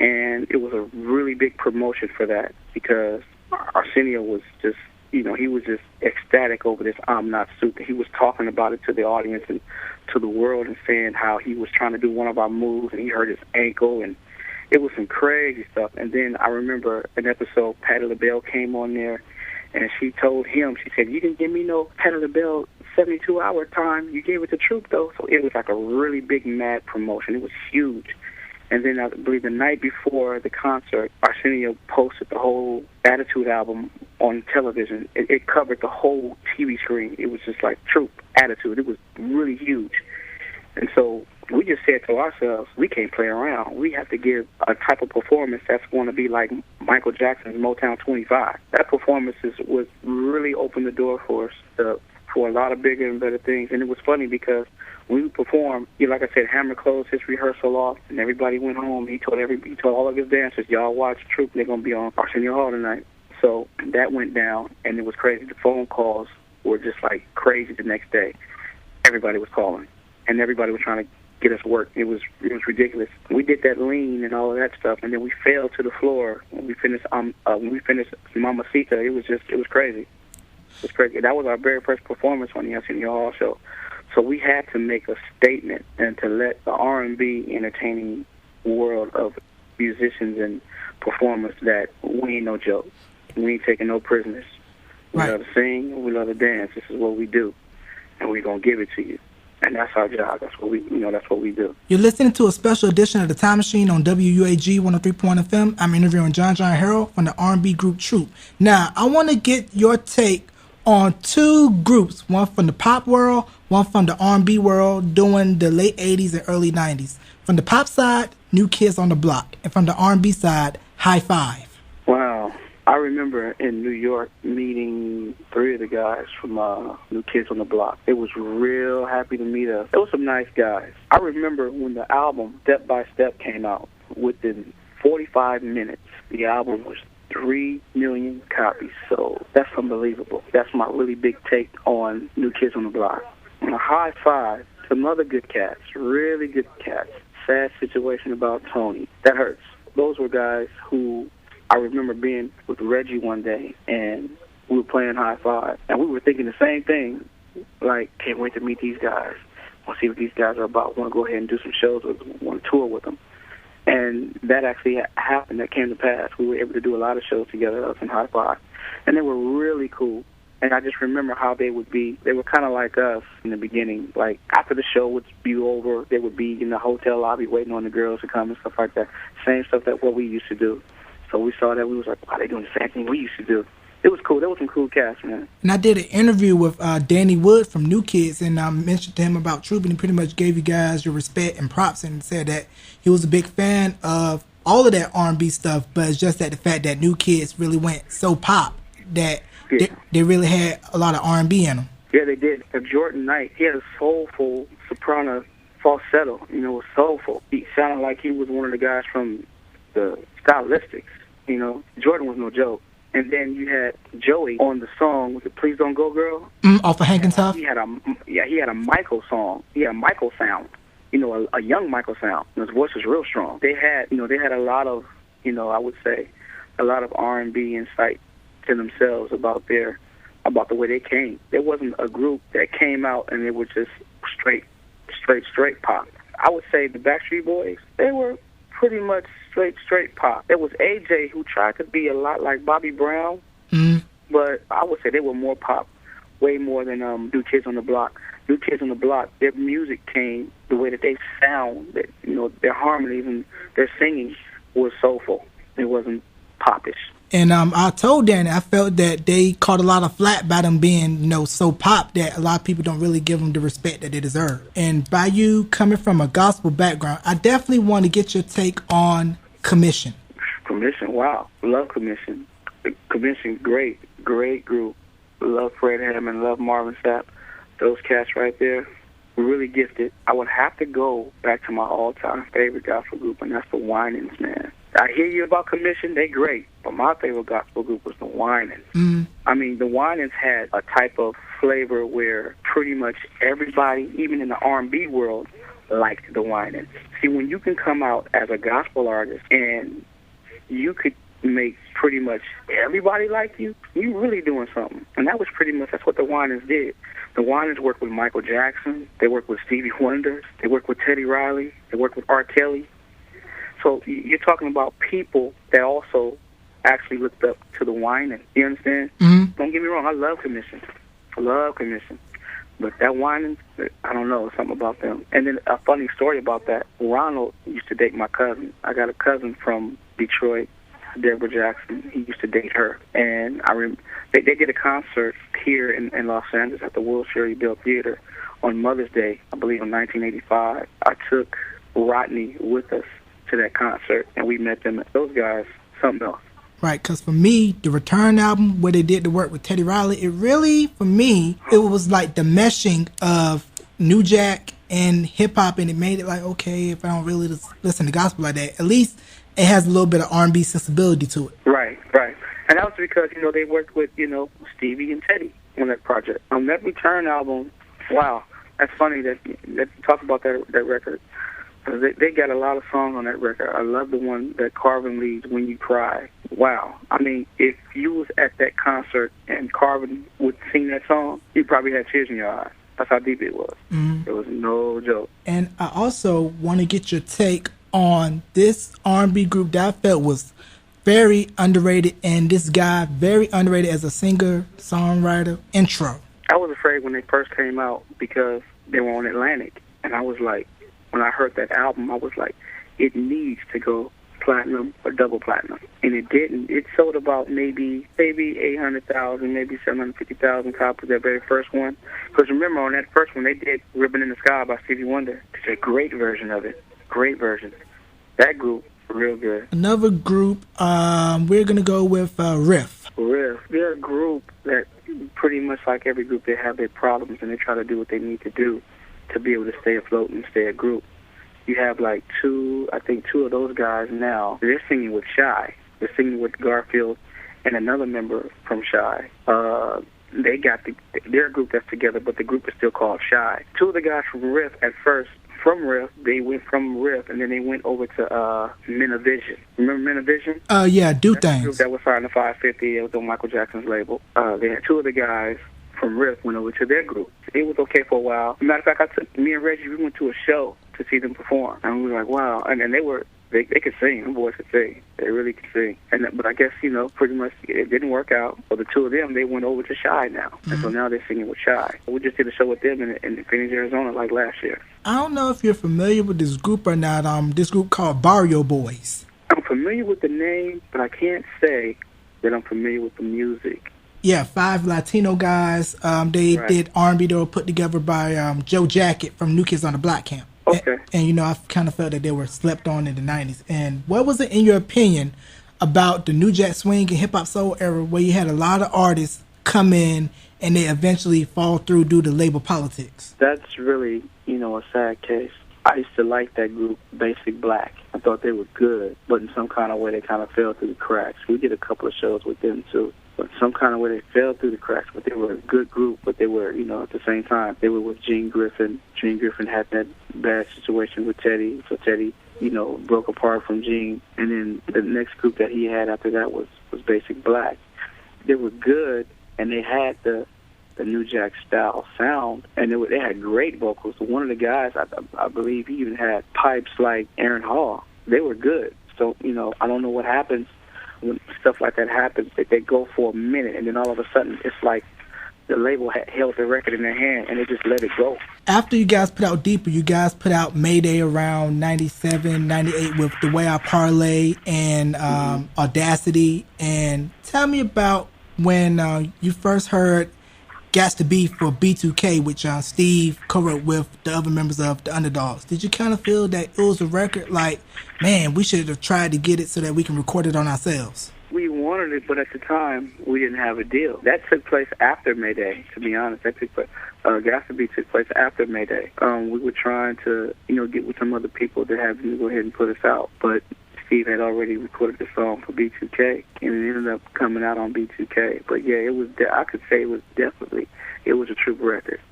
And it was a really big promotion for that because Arsenio was just, he was just ecstatic over this I'm Not suit. He was talking about it to the audience and to the world and saying how he was trying to do one of our moves and he hurt his ankle, and it was some crazy stuff. And then I remember an episode, Patti LaBelle came on there, and she told him, she said, "You didn't give me no Patti LaBelle 72-hour time. You gave it to Troop, though." So it was like a really big, mad promotion. It was huge. And then I believe the night before the concert, Arsenio posted the whole Attitude album on television. It covered the whole TV screen. It was just like Troop, Attitude. It was really huge. And so we just said to ourselves, we can't play around. We have to give a type of performance that's going to be like Michael Jackson's Motown 25. That performance was really opened the door for us for a lot of bigger and better things. And it was funny because when we performed, like I said, Hammer closed his rehearsal off, and everybody went home. He told all of his dancers, "Y'all watch Troop. They're going to be on Arsenio Hall tonight." So that went down, and it was crazy. The phone calls were just like crazy the next day. Everybody was calling, and everybody was trying to get us work. It was ridiculous. We did that lean and all of that stuff, and then we fell to the floor when we finished Mamacita. It was crazy. It was crazy. That was our very first performance on the Arsenio Hall show. So we had to make a statement and to let the R&B entertaining world of musicians and performers that we ain't no joke. We ain't taking no prisoners. We love to sing, we love to dance. This is what we do, and we're gonna give it to you. And that's our job. That's what we do. You're listening to a special edition of The Time Machine on WUAG 103.1 FM. I'm interviewing Jon Jon Harold from the R&B group Troop. Now, I want to get your take on two groups, one from the pop world, one from the R&B world, during the late 80s and early 90s. From the pop side, New Kids on the Block, and from the R&B side, High Five. Wow. I remember in New York meeting three of the guys from New Kids on the Block. They was real happy to meet us. They were some nice guys. I remember when the album Step by Step came out, within 45 minutes, the album was 3 million copies sold. That's unbelievable. That's my really big take on New Kids on the Block. On a High Five, some other good cats, really good cats. Sad situation about Tony. That hurts. Those were guys who I remember being with Reggie one day, and we were playing High Five, and we were thinking the same thing, like, can't wait to meet these guys. Want to see what these guys are about. Want to go ahead and do some shows with them. Want to tour with them. And that actually happened. That came to pass. We were able to do a lot of shows together, us and High Five. And they were really cool. And I just remember how they would be. They were kind of like us in the beginning. Like, after the show would be over, they would be in the hotel lobby waiting on the girls to come and stuff like that. Same stuff that what we used to do. So we saw that. We was like, wow, they doing the same thing we used to do. It was cool. There was some cool cast, man. And I did an interview with Danny Wood from New Kids, and I mentioned to him about Troop, and he pretty much gave you guys your respect and props and said that he was a big fan of all of that R&B stuff, but it's just that the fact that New Kids really went so pop that they really had a lot of R&B in them. Yeah, they did. Jordan Knight, he had a soulful soprano falsetto. It was soulful. He sounded like he was one of the guys from the Stylistics. Jordan was no joke. And then you had Joey on the song with the "Please Don't Go Girl." Off of Hank and Tough. He had a Michael song. He had a Michael sound. A young Michael sound. His voice was real strong. They had a lot of, I would say, a lot of R&B insight to themselves about the way they came. There wasn't a group that came out and they were just straight pop. I would say the Backstreet Boys, they were pretty much straight pop. There was AJ who tried to be a lot like Bobby Brown, but I would say they were more pop, way more than New Kids on the Block. New Kids on the Block, their music came, the way that they sound, their harmonies and their singing was soulful. It wasn't popish. And I told Danny I felt that they caught a lot of flack by them being, so pop that a lot of people don't really give them the respect that they deserve. And by you coming from a gospel background, I definitely want to get your take on Commission. Commission, wow. Love Commission. Commission, great group. Love Fred Hammond, love Marvin Sapp. Those cats right there, really gifted. I would have to go back to my all-time favorite gospel group, and that's the Winans, man. I hear you about Commission, they great, but my favorite gospel group was the Winans. I mean, the Winans had a type of flavor where pretty much everybody, even in the R&B world, liked the Winans. See, when you can come out as a gospel artist and you could make pretty much everybody like you really doing something. And that was pretty much, that's what the Winans did. The Winans worked with Michael Jackson. They worked with Stevie Wonder. They worked with Teddy Riley. They worked with R. Kelly. So you're talking about people that also actually looked up to the Winans. You understand? Mm-hmm. Don't get me wrong. I love Commission. But that Winans, I don't know, something about them. And then a funny story about that, Ronald used to date my cousin. I got a cousin from Detroit, Deborah Jackson. He used to date her. And they did a concert here in Los Angeles at the World Series Bell Theater on Mother's Day, I believe in 1985. I took Rodney with us to that concert, and we met them. Those guys, something else. Right, because for me, the Return album, where they did the work with Teddy Riley, it really, for me, it was like the meshing of New Jack and hip-hop, and it made it like, okay, if I don't really listen to gospel like that, at least it has a little bit of R&B sensibility to it. Right. And that was because, they worked with, Stevie and Teddy on that project. On that Return album, wow, that's funny that you talk about that record. They got a lot of songs on that record. I love the one that Carvin leads, When You Cry. Wow. I mean, if you was at that concert and Carvin would sing that song, you'd probably have tears in your eyes. That's how deep it was. Mm-hmm. It was no joke. And I also want to get your take on this R&B group that I felt was very underrated, and this guy very underrated as a singer, songwriter, intro. I was afraid when they first came out because they were on Atlantic, and I was like, when I heard that album, I was like, it needs to go platinum or double platinum. And it didn't. It sold about maybe 800,000, maybe 750,000 copies, that very first one. Because remember, on that first one, they did Ribbon in the Sky by Stevie Wonder. It's a great version of it. Great version. That group, real good. Another group, we're going to go with Riff. Riff. They're a group that pretty much like every group, they have their problems, and they try to do what they need to do to be able to stay afloat and stay a group. You have like two of those guys now. They're singing with Shy. They're singing with Garfield and another member from Shy. They're a group that's together, but the group is still called Shy. Two of the guys from Riff at first, they went from Riff, and then they went over to Minivision. Remember Minivision? Yeah, Do That's Things. The group that was signed to 550. It was on Michael Jackson's label. They had two of the guys from Riff went over to their group. It was okay for a while. As a matter of fact, me and Reggie, we went to a show to see them perform, and we were like, wow. And they could sing. Them boys could sing. They really could sing. But I guess, pretty much it didn't work out. For the two of them, they went over to Shy now. Mm-hmm. And so now they're singing with Shy. We just did a show with them in Phoenix, Arizona, like last year. I don't know if you're familiar with this group or not. This group called Barrio Boys. I'm familiar with the name, but I can't say that I'm familiar with the music. Yeah, 5 Latino guys. They did R&B. They were put together by Joe Jacket from New Kids on the Block Camp. Okay. And I kind of felt that they were slept on in the 90s. And what was it, in your opinion, about the New Jack Swing and hip-hop soul era where you had a lot of artists come in and they eventually fall through due to label politics? That's really, a sad case. I used to like that group, Basic Black. I thought they were good, but in some kind of way they kind of fell through the cracks. We did a couple of shows with them, too. But some kind of way they fell through the cracks, but they were a good group, but they were, at the same time, they were with Gene Griffin. Gene Griffin had that bad situation with Teddy, so Teddy, broke apart from Gene. And then the next group that he had after that was Basic Black. They were good, and they had the New Jack style sound, and they had great vocals. One of the guys, I believe he even had pipes like Aaron Hall. They were good. So, I don't know what happens when stuff like that happens. They go for a minute, and then all of a sudden, it's like the label held the record in their hand, and they just let it go. After you guys put out Deeper, you guys put out Mayday around 97, 98 with The Way I Parlay and Audacity. And tell me about when you first heard Gats to Be for B2K, which Steve co-wrote with the other members of the Underdogs. Did you kind of feel that it was a record like, man, we should have tried to get it so that we can record it on ourselves? We wanted it, but at the time, we didn't have a deal. That took place after Mayday, to be honest. That took place, Gats to Be took place after Mayday. We were trying to, get with some other people to have them go ahead and put us out, but Steve had already recorded the song for B2K, and it ended up coming out on B2K. But yeah, I could say it was a true record.